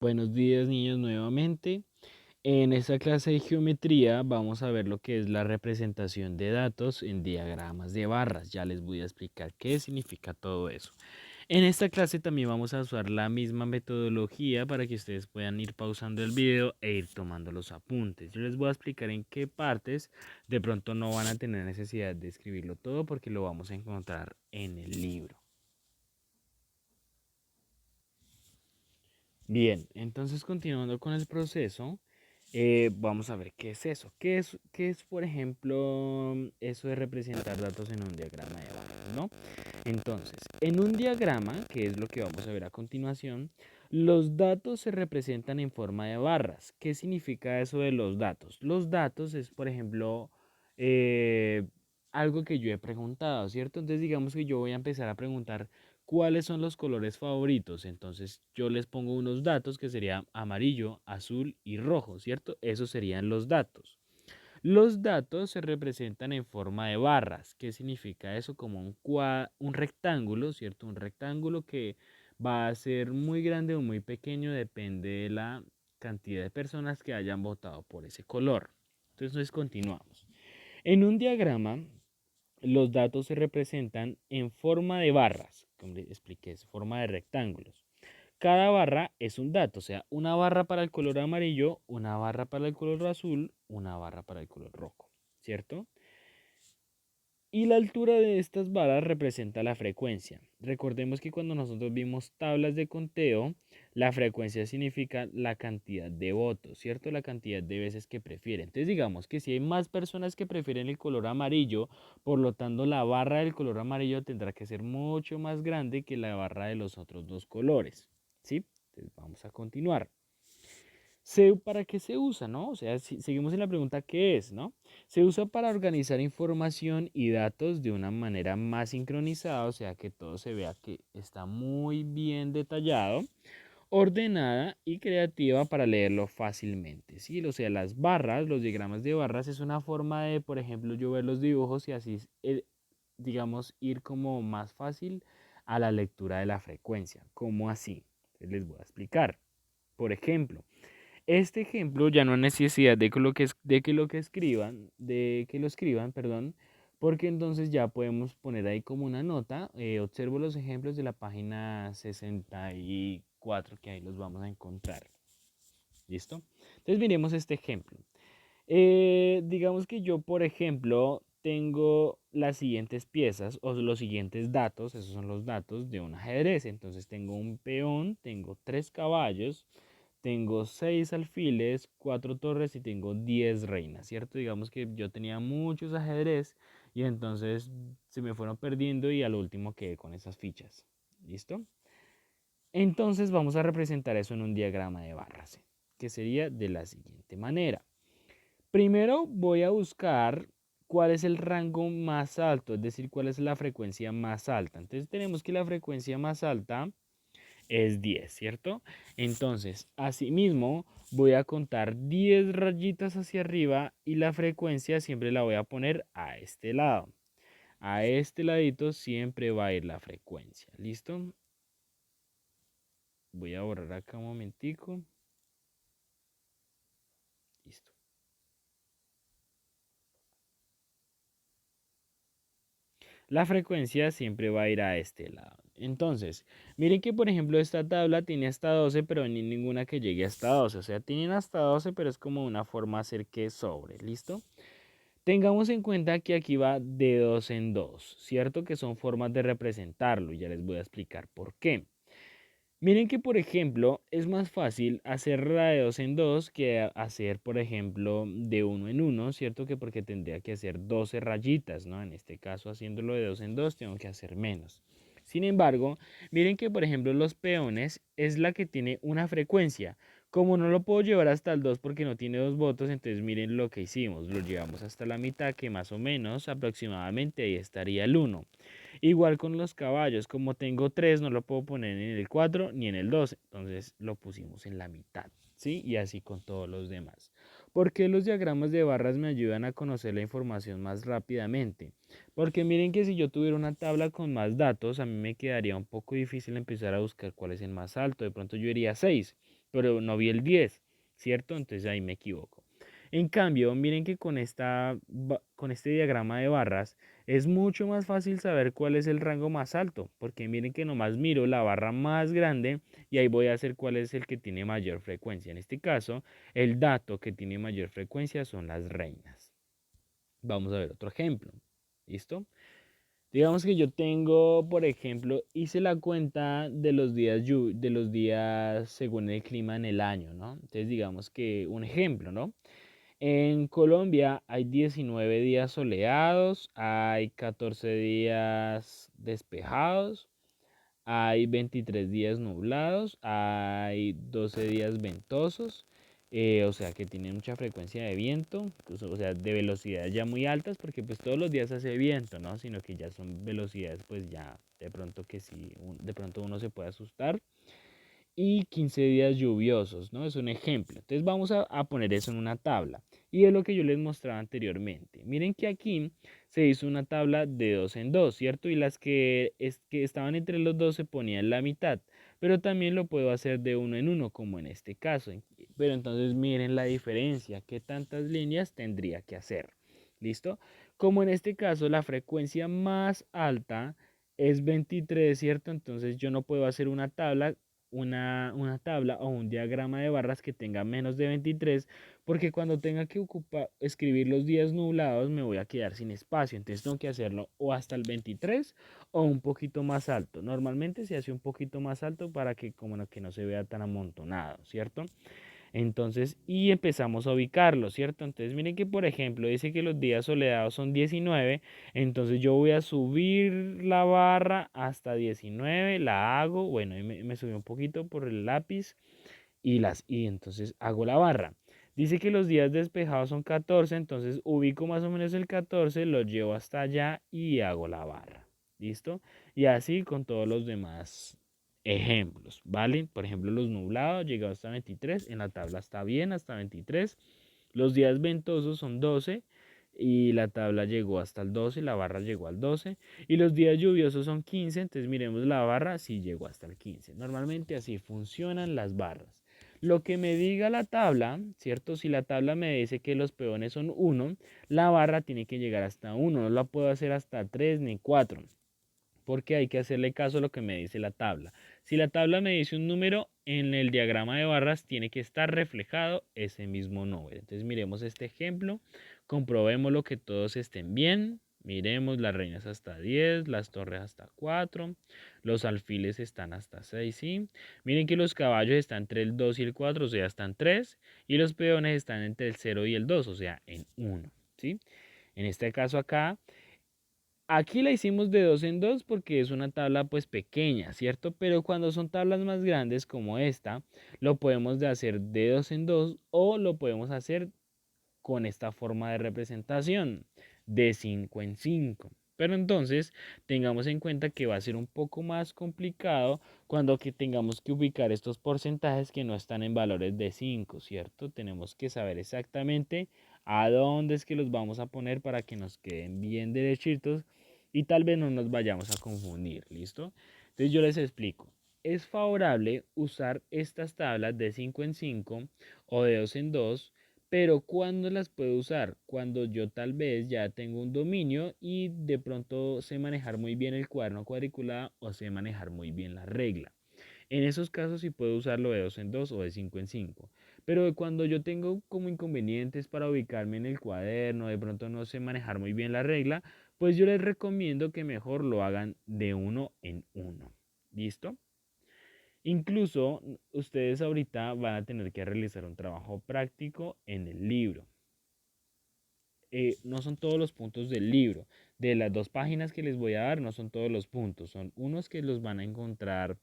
Buenos días, niños, nuevamente. En esta clase de geometría vamos a ver lo que es la representación de datos en diagramas de barras. Ya les voy a explicar qué significa todo eso. En esta clase también vamos a usar la misma metodología para que ustedes puedan ir pausando el video e ir tomando los apuntes. Yo les voy a explicar en qué partes de pronto no van a tener necesidad de escribirlo todo porque lo vamos a encontrar en el libro. Bien, entonces continuando con el proceso, vamos a ver qué es eso. ¿Qué es, por ejemplo, eso de representar datos en un diagrama de barras, ¿no? Entonces, en un diagrama, que es lo que vamos a ver a continuación, los datos se representan en forma de barras. ¿Qué significa eso de los datos? Los datos es, por ejemplo, eh, algo que yo he preguntado, ¿cierto? Entonces, digamos que yo voy a empezar a preguntar cuáles son los colores favoritos. Entonces, yo les pongo unos datos que serían amarillo, azul y rojo, ¿cierto? Esos serían los datos. Los datos se representan en forma de barras. ¿Qué significa eso? Como un rectángulo, ¿cierto? Un rectángulo que va a ser muy grande o muy pequeño, depende de la cantidad de personas que hayan votado por ese color. Entonces, continuamos. En un diagrama, los datos se representan en forma de barras, como les expliqué, es forma de rectángulos. Cada barra es un dato, o sea, una barra para el color amarillo, una barra para el color azul, una barra para el color rojo, ¿cierto? Y la altura de estas barras representa la frecuencia. Recordemos que cuando nosotros vimos tablas de conteo, la frecuencia significa la cantidad de votos, ¿cierto? La cantidad de veces que prefieren. Entonces digamos que si hay más personas que prefieren el color amarillo, por lo tanto la barra del color amarillo tendrá que ser mucho más grande que la barra de los otros dos colores, ¿sí? Entonces vamos a continuar. ¿Para qué se usa, no? O sea, si seguimos en la pregunta, ¿qué es, no? Se usa para organizar información y datos de una manera más sincronizada, o sea, que todo se vea que está muy bien detallado, ordenada y creativa para leerlo fácilmente, ¿sí? O sea, las barras, los diagramas de barras es una forma de, por ejemplo, yo ver los dibujos y así, digamos, ir como más fácil a la lectura de la frecuencia. ¿Cómo así? Entonces les voy a explicar. Por ejemplo, este ejemplo ya no hay necesidad de que lo escriban, perdón, porque entonces ya podemos poner ahí como una nota. Observo los ejemplos de la página 64 que ahí los vamos a encontrar. ¿Listo? Entonces miremos este ejemplo. Digamos que yo, por ejemplo, tengo las siguientes piezas o los siguientes datos, esos son los datos de un ajedrez. Entonces tengo un peón, tengo 3 caballos, tengo 6 alfiles, 4 torres y tengo 10 reinas, ¿cierto? Digamos que yo tenía muchos ajedrez y entonces se me fueron perdiendo y al último quedé con esas fichas. ¿Listo? Entonces vamos a representar eso en un diagrama de barras, que sería de la siguiente manera. Primero voy a buscar cuál es el rango más alto, es decir, cuál es la frecuencia más alta. Entonces tenemos que la frecuencia más alta es 10, ¿cierto? Entonces, asimismo, voy a contar 10 rayitas hacia arriba y la frecuencia siempre la voy a poner a este lado. A este ladito siempre va a ir la frecuencia, ¿listo? Voy a borrar acá un momentico. Listo. La frecuencia siempre va a ir a este lado. Entonces, miren que por ejemplo esta tabla tiene hasta 12, pero ni ninguna que llegue hasta 12. O sea, tienen hasta 12, pero es como una forma de hacer que sobre. ¿Listo? Tengamos en cuenta que aquí va de dos en dos, ¿cierto? Que son formas de representarlo y ya les voy a explicar por qué. Miren que, por ejemplo, es más fácil hacer la de dos en dos que hacer, por ejemplo, de uno en uno, ¿cierto? Que porque tendría que hacer 12 rayitas, ¿no? En este caso, haciéndolo de dos en dos, tengo que hacer menos. Sin embargo, miren que, por ejemplo, los peones es la que tiene una frecuencia. Como no lo puedo llevar hasta el 2 porque no tiene dos votos, entonces miren lo que hicimos. Lo llevamos hasta la mitad, que más o menos aproximadamente ahí estaría el uno. Igual con los caballos, como tengo 3 no lo puedo poner en el 4 ni en el 2 entonces lo pusimos en la mitad, ¿sí? Y así con todos los demás. ¿Por qué los diagramas de barras me ayudan a conocer la información más rápidamente? Porque miren que si yo tuviera una tabla con más datos, a mí me quedaría un poco difícil empezar a buscar cuál es el más alto. De pronto yo iría 6. pero no vi el 10, ¿cierto? Entonces ahí me equivoco. En cambio, miren que con este diagrama de barras es mucho más fácil saber cuál es el rango más alto, porque miren que nomás miro la barra más grande y ahí voy a hacer cuál es el que tiene mayor frecuencia. En este caso, el dato que tiene mayor frecuencia son las reinas. Vamos a ver otro ejemplo. ¿Listo? Digamos que yo tengo, por ejemplo, hice la cuenta de los días según el clima en el año, ¿no? Entonces digamos que un ejemplo, ¿no? En Colombia hay 19 días soleados, hay 14 días despejados, hay 23 días nublados, hay 12 días ventosos, o sea que tienen mucha frecuencia de viento, incluso, o sea, de velocidades ya muy altas, porque pues todos los días hace viento, ¿no? Sino que ya son velocidades pues ya de pronto que sí, de pronto uno se puede asustar y 15 días lluviosos, ¿no? Es un ejemplo. Entonces vamos a poner eso en una tabla. Y es lo que yo les mostraba anteriormente. Miren que aquí se hizo una tabla de 2 en 2, ¿cierto? Y las que estaban entre los dos se ponían la mitad. Pero también lo puedo hacer de uno en uno, como en este caso. Pero entonces miren la diferencia. ¿Qué tantas líneas tendría que hacer? ¿Listo? Como en este caso la frecuencia más alta es 23, ¿cierto? Entonces yo no puedo hacer una tabla o un diagrama de barras que tenga menos de 23, porque cuando tenga que escribir los días nublados me voy a quedar sin espacio, entonces tengo que hacerlo o hasta el 23 o un poquito más alto. Normalmente se hace un poquito más alto para que como que no se vea tan amontonado, ¿cierto? Entonces, y empezamos a ubicarlo, ¿cierto? Entonces, miren que, por ejemplo, dice que los días soleados son 19, entonces yo voy a subir la barra hasta 19, la hago, bueno, y me subí un poquito por el lápiz y entonces hago la barra. Dice que los días despejados son 14, entonces ubico más o menos el 14, lo llevo hasta allá y hago la barra. ¿Listo? Y así con todos los demás ejemplos, ¿vale? Por ejemplo, los nublados llegado hasta 23, en la tabla está bien hasta 23. Los días ventosos son 12 y la tabla llegó hasta el 12, la barra llegó al 12. Y los días lluviosos son 15, entonces miremos la barra si llegó hasta el 15. Normalmente así funcionan las barras. Lo que me diga la tabla, ¿cierto? Si la tabla me dice que los peones son 1, la barra tiene que llegar hasta 1, no la puedo hacer hasta 3 ni 4 porque hay que hacerle caso a lo que me dice la tabla. Si la tabla me dice un número, en el diagrama de barras tiene que estar reflejado ese mismo número. Entonces miremos este ejemplo, comprobemos lo que todos estén bien. Miremos las reinas hasta 10, las torres hasta 4, los alfiles están hasta 6, ¿sí? Miren que los caballos están entre el 2 y el 4, o sea, están 3, y los peones están entre el 0 y el 2, o sea, en 1, ¿sí? En este caso acá, aquí la hicimos de 2 en 2 porque es una tabla pues pequeña, ¿cierto? Pero cuando son tablas más grandes como esta, lo podemos hacer de 2 en 2 o lo podemos hacer con esta forma de representación de 5 en 5. Pero entonces tengamos en cuenta que va a ser un poco más complicado cuando que tengamos que ubicar estos porcentajes que no están en valores de 5, ¿cierto? Tenemos que saber exactamente a dónde es que los vamos a poner para que nos queden bien derechitos y tal vez no nos vayamos a confundir, ¿listo? Entonces yo les explico. Es favorable usar estas tablas de 5 en 5 o de 2 en 2, pero ¿cuándo las puedo usar? Cuando yo tal vez ya tengo un dominio y de pronto sé manejar muy bien el cuaderno cuadriculado o sé manejar muy bien la regla. En esos casos sí puedo usarlo de 2 en 2 o de 5 en 5. Pero cuando yo tengo como inconvenientes para ubicarme en el cuaderno, de pronto no sé manejar muy bien la regla, pues yo les recomiendo que mejor lo hagan de uno en uno. ¿Listo? Incluso ustedes ahorita van a tener que realizar un trabajo práctico en el libro. No son todos los puntos del libro. De las 2 páginas que les voy a dar, no son todos los puntos. Son unos que los van a encontrar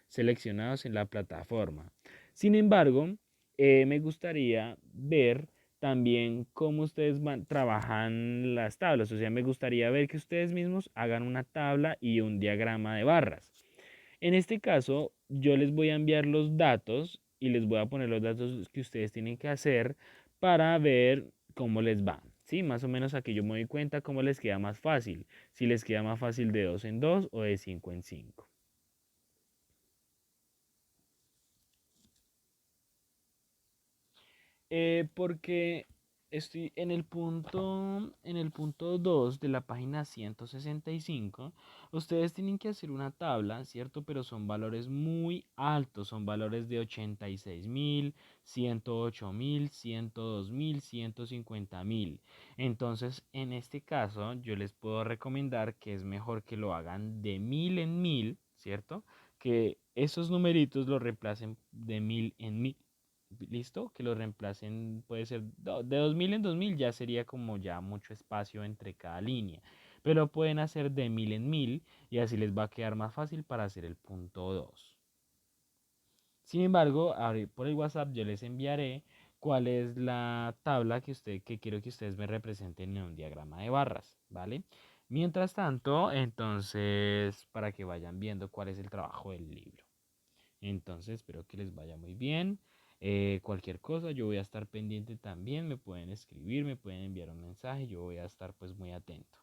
seleccionados en la plataforma. Sin embargo, me gustaría ver también cómo ustedes trabajan las tablas. O sea, me gustaría ver que ustedes mismos hagan una tabla y un diagrama de barras. En este caso, yo les voy a enviar los datos y les voy a poner los datos que ustedes tienen que hacer para ver cómo les va. ¿Sí? Más o menos aquí yo me doy cuenta cómo les queda más fácil. Si les queda más fácil de 2 en 2 o de 5 en 5. Porque estoy en el punto 2 de la página 165. Ustedes tienen que hacer una tabla, ¿cierto? Pero son valores muy altos, son valores de 86.000, 108.000, 102.000, 150.000. Entonces, en este caso, yo les puedo recomendar que es mejor que lo hagan de 1.000 en 1.000, ¿cierto? Que esos numeritos los reemplacen de 1.000 en 1.000. ¿Listo? Que lo reemplacen, puede ser de 2.000 en 2.000, ya sería como ya mucho espacio entre cada línea. Pero pueden hacer de 1.000 en 1.000 y así les va a quedar más fácil para hacer el punto 2. Sin embargo, por el WhatsApp yo les enviaré cuál es la tabla que quiero que ustedes me representen en un diagrama de barras, ¿vale? Mientras tanto, entonces, para que vayan viendo cuál es el trabajo del libro. Entonces, espero que les vaya muy bien. Cualquier cosa, yo voy a estar pendiente también. Me pueden escribir, me pueden enviar un mensaje. Yo voy a estar pues muy atento.